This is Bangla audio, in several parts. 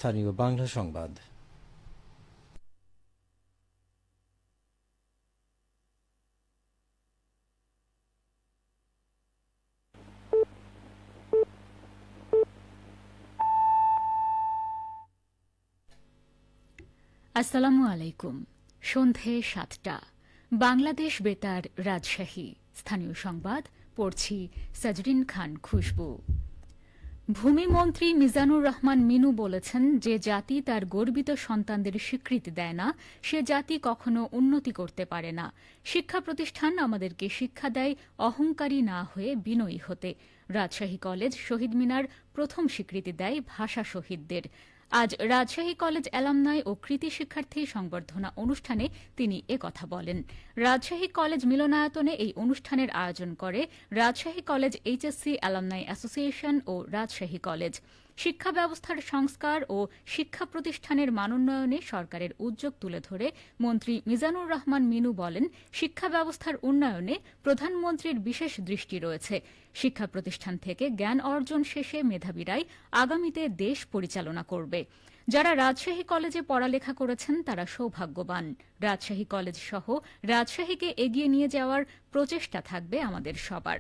স্থানীয় বাংলা সংবাদ। আসসালামু আলাইকুম। সন্ধে ৭টা, বাংলাদেশ বেতার, রাজশাহী। স্থানীয় সংবাদ পড়ছি সাজরিন খান খুশবু। ভূমিমন্ত্রী মিজানুর রহমান মিনু বলেছেন, যে জাতি তার গর্বিত সন্তানদের স্বীকৃতি দেয় না, সে জাতি কখনো উন্নতি করতে পারে না। শিক্ষা প্রতিষ্ঠান আমাদেরকে শিক্ষা দেয় অহংকারী না হয়ে বিনয়ী হতে। রাজশাহী কলেজ শহীদ মিনার প্রথম স্বীকৃতি দেয় ভাষা শহীদদের। আজ রাজশাহী কলেজ অ্যালামনাই ও কৃতি শিক্ষার্থী সংবর্ধনা অনুষ্ঠানে তিনি একথা বলেন। রাজশাহী কলেজ মিলনায়তনে এই অনুষ্ঠানের আয়োজন করে Rajshahi college HSC alumni association ও রাজশাহী কলেজ। শিক্ষা ব্যবস্থার সংস্কার ও শিক্ষা প্রতিষ্ঠানের মানোন্নয়নে সরকারের উদ্যোগ তুলে ধরে মন্ত্রী মিজানুর রহমান মিনু বলেন, শিক্ষা ব্যবস্থার উন্নয়নে প্রধানমন্ত্রীর বিশেষ দৃষ্টি রয়েছে। শিক্ষা প্রতিষ্ঠান থেকে জ্ঞান অর্জন শেষে মেধাবীরাই আগামীতে দেশ পরিচালনা করবে। যারা রাজশাহী কলেজে পড়ালেখা করেছেন তারা সৌভাগ্যবান। রাজশাহী কলেজ সহ রাজশাহীকে এগিয়ে নিয়ে যাওয়ার প্রচেষ্টা থাকবে আমাদের সবার।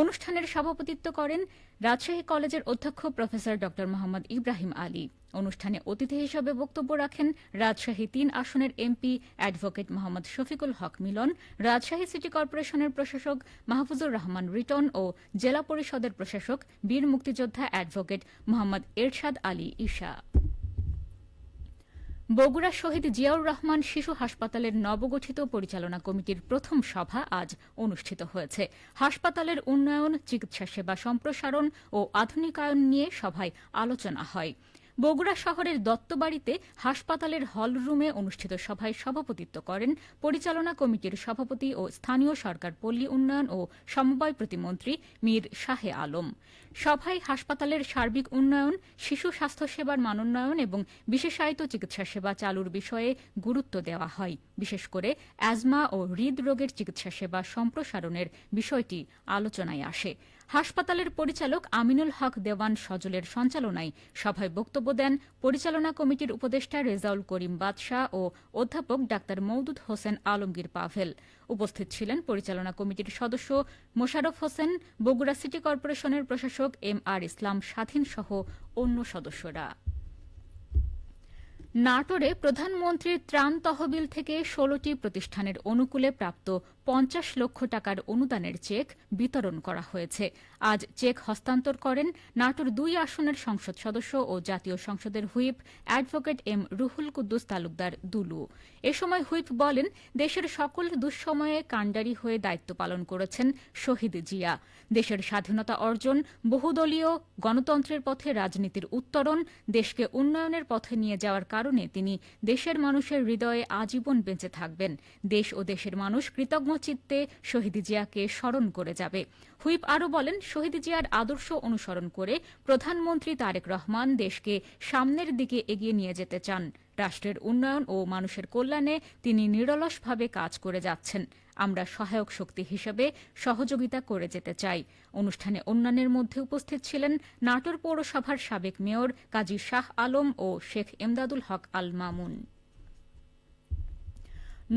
অনুষ্ঠানের সভাপতিত্ব করেন রাজশাহী কলেজের অধ্যক্ষ প্রফেসর ড মোহাম্মদ ইব্রাহিম আলী। অনুষ্ঠানে অতিথি হিসেবে বক্তব্য রাখেন রাজশাহী ৩ আসনের এমপি অ্যাডভোকেট মোহাম্মদ শফিকুল হক মিলন, রাজশাহী সিটি কর্পোরেশনের প্রশাসক মাহফুজুর রহমান রিটন ও জেলা পরিষদের প্রশাসক বীর মুক্তিযোদ্ধা অ্যাডভোকেট মোহাম্মদ এরশাদ আলী ঈশা। বগুড়া শহীদ জিয়াউর রহমান শিশু হাসপাতালের নবগঠিত পরিচালনা কমিটির প্রথম সভা আজ অনুষ্ঠিত হয়েছে। হাসপাতালের উন্নয়ন, চিকিৎসা সেবা সম্প্রসারণ ও আধুনিকায়ন নিয়ে সভায় আলোচনা হয়। বগুড়া শহরের দত্তবাড়িতে হাসপাতালের হলরুমে অনুষ্ঠিত সভায় সভাপতিত্ব করেন পরিচালনা কমিটির সভাপতি ও স্থানীয় সরকার পল্লী উন্নয়ন ও সমবায় প্রতিমন্ত্রী মীর শাহে আলম। সভায় হাসপাতালের সার্বিক উন্নয়ন, শিশু স্বাস্থ্যসেবার মানোন্নয়ন এবং বিশেষায়িত চিকিৎসা সেবা চালুর বিষয়ে গুরুত্ব দেওয়া হয়। বিশেষ করে অ্যাজমা ও হৃদরোগের চিকিৎসা সেবা সম্প্রসারণের বিষয়টি আলোচনায় আসে। হাসপাতালের পরিচালক আমিনুল হক দেওয়ান সজলের সঞ্চালনায় সভায় বক্তব্য দেন পরিচালনা কমিটির উপদেষ্টা রেজাউল করিম বাদশাহ ও অধ্যাপক ডাঃ মওদুদ হোসেন আলমগীর পাভেল। উপস্থিত ছিলেন পরিচালনা কমিটির সদস্য মোশাররফ হোসেন, বগুড়া সিটি কর্পোরেশনের প্রশাসক এম আর ইসলাম স্বাধীন সহ অন্য সদস্যরা। নাটোরে প্রধানমন্ত্রীর ত্রাণ তহবিল থেকে ১৬টি প্রতিষ্ঠানের অনুকূলে প্রাপ্ত ৫০ লক্ষ টাকার অনুদানের চেক বিতরণ করা হয়েছে। আজ চেক হস্তান্তর করেন নাটোর ২ আসনের সংসদ সদস্য ও জাতীয় সংসদের whip advocate M Ruhul Quddus Talukdar Dulu. এ সময় হুইপ বলেন, দেশের সকল দুঃসময়ে কাণ্ডারি হয়ে দায়িত্ব পালন করেছেন শহীদ জিয়া। দেশের স্বাধীনতা অর্জন, বহুদলীয় গণতন্ত্রের পথে রাজনীতির উত্তরণ, দেশকে উন্নয়নের পথে নিয়ে যাওয়ার কারণে তিনি দেশের মানুষের হৃদয়ে আজীবন বেঁচে থাকবেন। দেশ ও দেশের মানুষ কৃতজ্ঞ চিত্তে শহীদ জিয়াকে স্মরণ করে যাবে। হুইপ আরও বলেন, শহীদ জিয়ার আদর্শ অনুসরণ করে প্রধানমন্ত্রী তারেক রহমান দেশকে সামনের দিকে এগিয়ে নিয়ে যেতে চান। রাষ্ট্রের উন্নয়ন ও মানুষের কল্যাণে তিনি নিরলসভাবে কাজ করে যাচ্ছেন। আমরা সহায়ক শক্তি হিসেবে সহযোগিতা করে যেতে চাই। অনুষ্ঠানে অন্যান্যের মধ্যে উপস্থিত ছিলেন নাটোর পৌরসভার সাবেক মেয়র কাজী শাহ আলম ও শেখ এমদাদুল হক আল মামুন।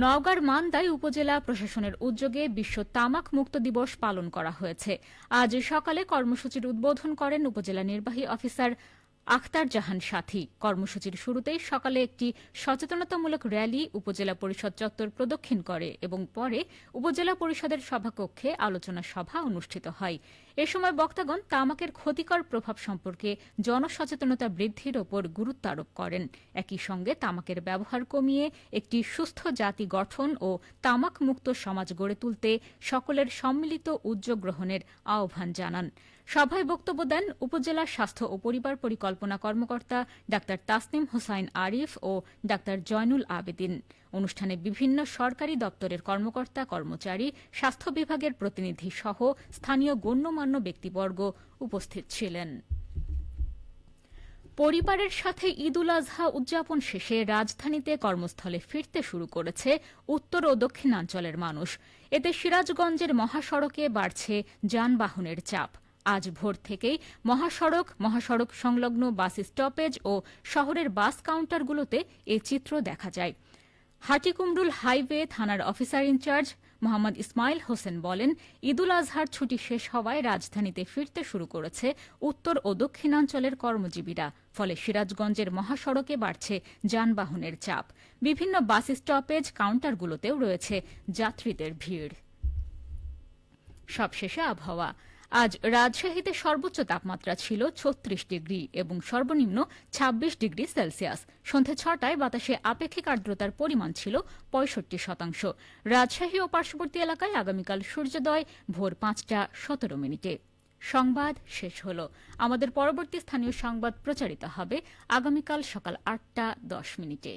নওগাঁর মান্দায় উপজেলা প্রশাসনের উদ্যোগে বিশ্ব তামাক মুক্ত দিবস পালন করা হয়েছে। আজ সকালে কর্মসূচির উদ্বোধন করেন উপজেলা নির্বাহী অফিসার আখতার জাহান সাথী। কর্মসূচির শুরুতেই সকালে একটি সচেতনতামূলক র্যালি উপজেলা পরিষদ চত্বর প্রদক্ষিণ করে এবং পরে উপজেলা পরিষদের সভাকক্ষে আলোচনা সভা অনুষ্ঠিত হয়। এ সময় বক্তাগণ তামাকের ক্ষতিকর প্রভাব সম্পর্কে জনসচেতনতা বৃদ্ধির ওপর গুরুত্ব আরোপ করেন। একই সঙ্গে তামাকের ব্যবহার কমিয়ে একটি সুস্থ জাতি গঠন ও তামাক মুক্ত সমাজ গড়ে তুলতে সকলের সম্মিলিত উদ্যোগ গ্রহণের আহ্বান জানান। সভায় বক্তব্য দেন উপজেলা স্বাস্থ্য ও পরিবার পরিকল্পনা কর্মকর্তা ডাঃ তাসনিম হোসাইন আরিফ ও ডাঃ জয়নুল আবেদিন। অনুষ্ঠানে বিভিন্ন সরকারি দপ্তরের কর্মকর্তা কর্মচারী, স্বাস্থ্য বিভাগের প্রতিনিধি সহ স্থানীয় গণ্যমান্য ব্যক্তিবর্গ উপস্থিত ছিলেন। পরিবারের সাথে ঈদ উল আজহা উদযাপন শেষে রাজধানীতে কর্মস্থলে ফিরতে শুরু করেছে উত্তর ও দক্ষিণাঞ্চলের মানুষ। এতে সিরাজগঞ্জের মহাসড়কে বাড়ছে যানবাহনের চাপ। আজ ভোর থেকেই মহাসড়ক সংলগ্ন বাস স্টপেজ ও শহরের বাস কাউন্টারগুলোতে এ চিত্র দেখা যায়। হাটিকুমরুল হাইওয়ে থানার অফিসার ইনচার্জ মোহাম্মদ ইসমাইল হোসেন বলেন, ঈদুল আজহার ছুটি শেষ হওয়ায় রাজধানীতে ফিরতে শুরু করেছে উত্তর ও দক্ষিণাঞ্চলের কর্মজীবীরা। ফলে সিরাজগঞ্জের মহাসড়কে বাড়ছে যানবাহনের চাপ। বিভিন্ন বাস স্টপেজ কাউন্টারগুলোতেও রয়েছে যাত্রীদের ভিড়। সবশেষে আবহাওয়া। আজ রাজশাহীতে সর্বোচ্চ তাপমাত্রা ছিল ৩৬ ডিগ্রি এবং সর্বনিম্ন ২৬ ডিগ্রি সেলসিয়াস। সন্ধে ৬টায় বাতাসে আপেক্ষিক আর্দ্রতার পরিমাণ ছিল ৬৫%। রাজশাহী ও পার্শ্ববর্তী এলাকায় আগামীকাল সূর্যোদয় ভোর ৫টা ১৭ মিনিটে। সংবাদ শেষ হল। আমাদের পরবর্তী স্থানীয় সংবাদ প্রচারিত হবে আগামীকাল সকাল ৮টা ১০ মিনিটে।